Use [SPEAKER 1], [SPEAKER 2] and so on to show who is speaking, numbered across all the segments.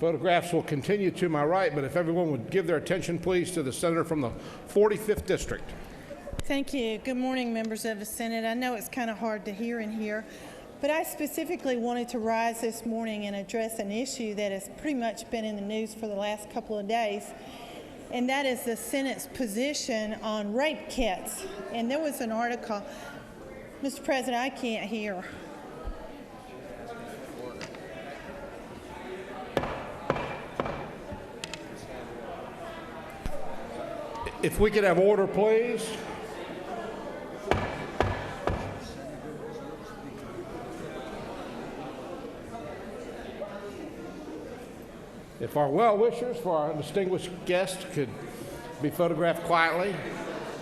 [SPEAKER 1] Photographs will continue to my right, but if everyone would give their attention, please, to the senator from the 45th District.
[SPEAKER 2] Thank you. Good morning, members of the Senate. I know it's kind of hard to hear in here, but I specifically wanted to rise this morning and address an issue that has pretty much been in the news for the last couple of days, and that is the Senate's position on rape kits. And there was an article. Mr. President, I can't hear.
[SPEAKER 1] If we could have order, please. If our well-wishers for our distinguished guest could be photographed quietly,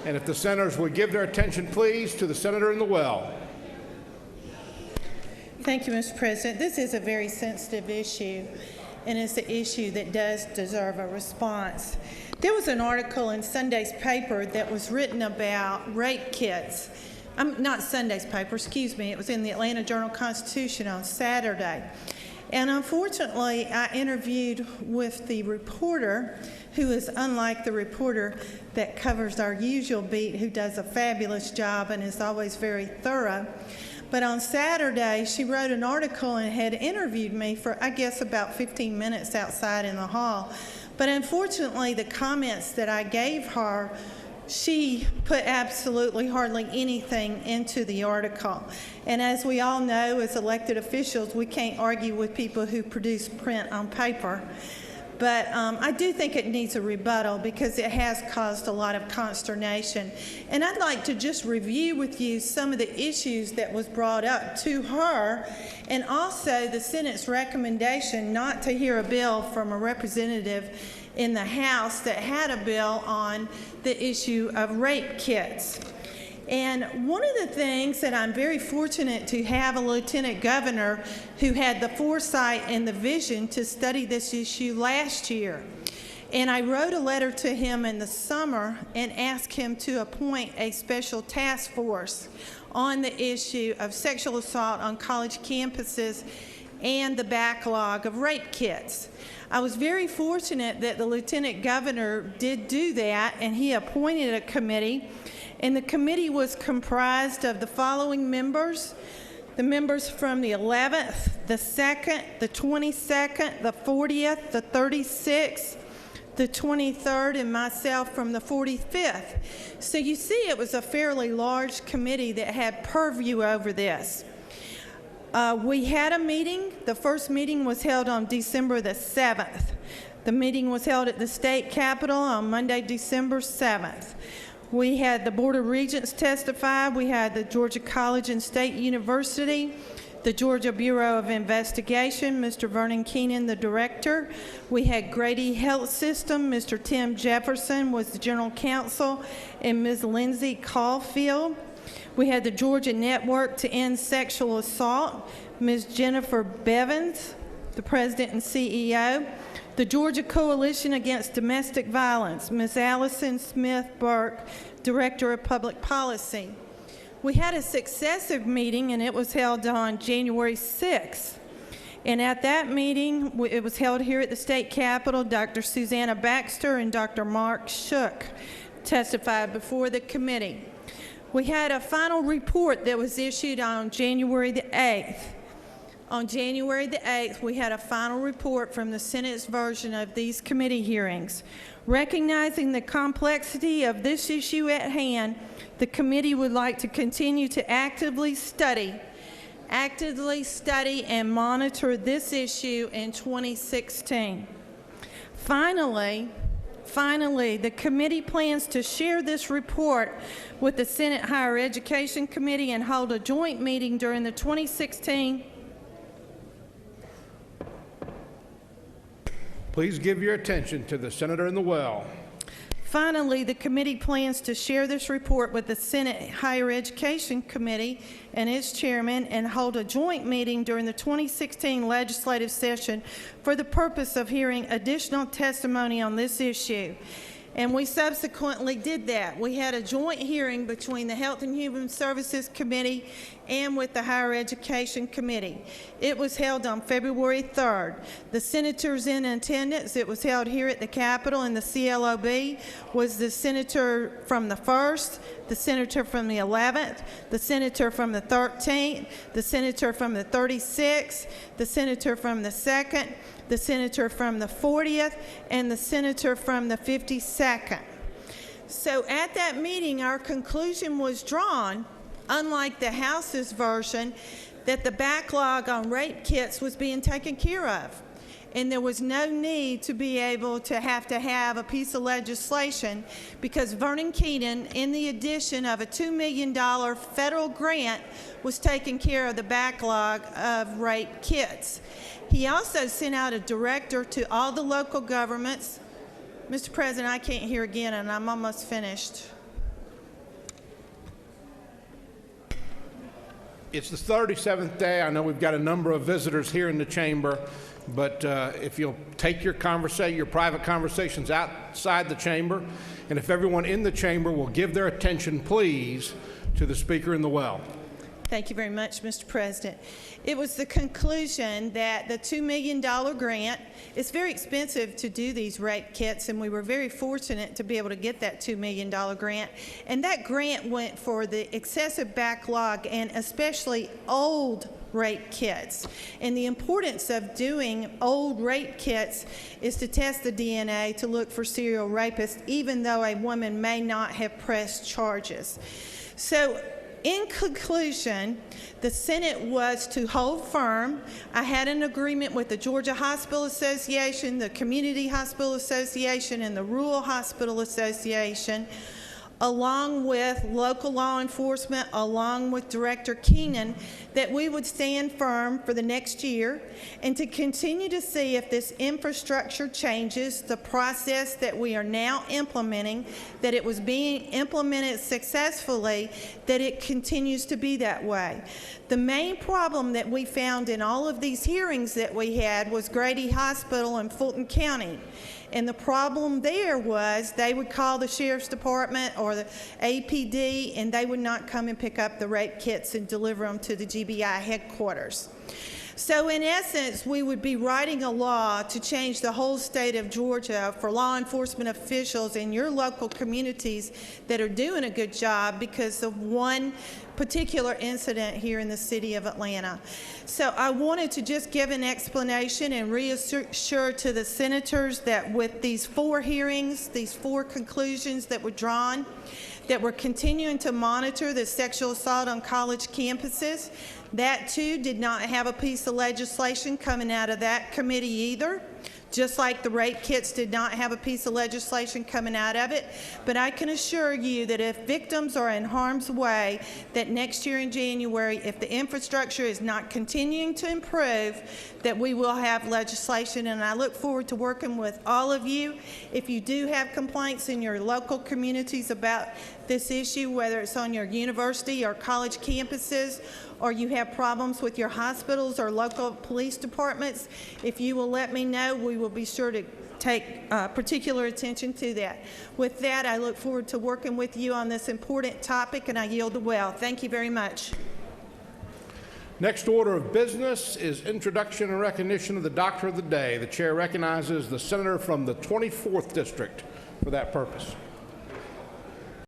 [SPEAKER 1] and if the senators would give their attention, please, to the senator in the well.
[SPEAKER 2] Thank you, Mr. President. This is a very sensitive issue, and it's an issue that does deserve a response. There was an article in Sunday's paper that was written about rape kits. Not Sunday's paper, excuse me. It was in the Atlanta Journal-Constitution on Saturday. And unfortunately, I interviewed with the reporter, who is unlike the reporter that covers our usual beat, who does a fabulous job and is always very thorough. But on Saturday, she wrote an article and had interviewed me for, I guess, about 15 minutes outside in the hall. But unfortunately, the comments that I gave her, she put absolutely hardly anything into the article. And as we all know, as elected officials, we can't argue with people who produce print on paper. But I do think it needs a rebuttal because it has caused a lot of consternation. And I'd like to just review with you some of the issues that was brought up to her, and also the Senate's recommendation not to hear a bill from a representative in the House that had a bill on the issue of rape kits. And one of the things that I'm very fortunate to have a lieutenant governor who had the foresight and the vision to study this issue last year. And I wrote a letter to him in the summer and asked him to appoint a special task force on the issue of sexual assault on college campuses and the backlog of rape kits. I was very fortunate that the lieutenant governor did do that, and he appointed a committee. And the committee was comprised of the following members: the members from the 11th, the 2nd, the 22nd, the 40th, the 36th, the 23rd, and myself from the 45th. So you see, it was a fairly large committee that had purview over this. We had a meeting. The first meeting was held on December the 7th. The meeting was held at the state capitol on Monday, December 7th. We had the Board of Regents testify. We had the Georgia College and State University, the Georgia Bureau of Investigation, Mr. Vernon Keenan, the director. We had Grady Health System. Mr. Tim Jefferson was the general counsel, and Ms. Lindsay Caulfield. We had the Georgia Network to End Sexual Assault, Ms. Jennifer Bevins, the president and CEO. The Georgia Coalition Against Domestic Violence, Ms. Allison Smith-Burke, Director of Public Policy. We had a successive meeting, and it was held on January 6th. And at that meeting, it was held here at the state capitol. Dr. Susanna Baxter and Dr. Mark Shook testified before the committee. We had a final report that was issued on January the 8th. On January the 8th, we had a final report from the Senate's version of these committee hearings. Recognizing the complexity of this issue at hand, the committee would like to continue to actively study and monitor this issue in 2016. Finally, the committee plans to share this report with the Senate Higher Education Committee and hold a joint meeting during the 2016.
[SPEAKER 1] Please give your attention to the senator in the well.
[SPEAKER 2] Finally, the committee plans to share this report with the Senate Higher Education Committee and its chairman and hold a joint meeting during the 2016 legislative session for the purpose of hearing additional testimony on this issue. And we subsequently did that. We had a joint hearing between the Health and Human Services Committee and with the Higher Education Committee. It was held on February 3rd. The senators in attendance, it was held here at the Capitol, and the CLOB was the senator from the 1st, the senator from the 11th, the senator from the 13th, the senator from the 36th, the senator from the 2nd, the senator from the 40th, and the senator from the 52nd. So at that meeting, our conclusion was drawn, unlike the House's version, that the backlog on rape kits was being taken care of. And there was no need to be able to have a piece of legislation because Vernon Keenan, in the addition of a $2 million federal grant, was taking care of the backlog of rape kits. He also sent out a director to all the local governments. Mr. President, I can't hear again, and I'm almost finished.
[SPEAKER 1] It's the 37th day. I know we've got a number of visitors here in the chamber, but if you'll take your private conversations outside the chamber, and if everyone in the chamber will give their attention, please, to the speaker in the well.
[SPEAKER 2] Thank you very much, Mr. President. It was the conclusion that the $2 million grant, it's very expensive to do these rape kits, and we were very fortunate to be able to get that $2 million grant. And that grant went for the excessive backlog and especially old rape kits. And the importance of doing old rape kits is to test the DNA to look for serial rapists, even though a woman may not have pressed charges. So, in conclusion, the Senate was to hold firm. I had an agreement with the Georgia Hospital Association, the Community Hospital Association, and the Rural Hospital Association, along with local law enforcement, along with Director Keenan, that we would stand firm for the next year and to continue to see if this infrastructure changes, the process that we are now implementing, that it was being implemented successfully, that it continues to be that way. The main problem that we found in all of these hearings that we had was Grady Hospital in Fulton County. And the problem there was they would call the Sheriff's Department or the APD, and they would not come and pick up the rape kits and deliver them to the GBI headquarters. So in essence, we would be writing a law to change the whole state of Georgia for law enforcement officials in your local communities that are doing a good job because of one particular incident here in the city of Atlanta. So I wanted to just give an explanation and reassure to the senators that with these 4 hearings, these 4 conclusions that were drawn, that we're continuing to monitor the sexual assault on college campuses. That too did not have a piece of legislation coming out of that committee either, just like the rape kits did not have a piece of legislation coming out of it. But I can assure you that if victims are in harm's way, that next year in January, if the infrastructure is not continuing to improve, that we will have legislation. And I look forward to working with all of you. If you do have complaints in your local communities about this issue, whether it's on your university or college campuses, or you have problems with your hospitals or local police departments, if you will let me know, we will be sure to take particular attention to that. With that, I look forward to working with you on this important topic, and I yield the well. Thank you very much.
[SPEAKER 1] Next order of business is introduction and recognition of the Doctor of the Day. The chair recognizes the senator from the 24th District for that purpose.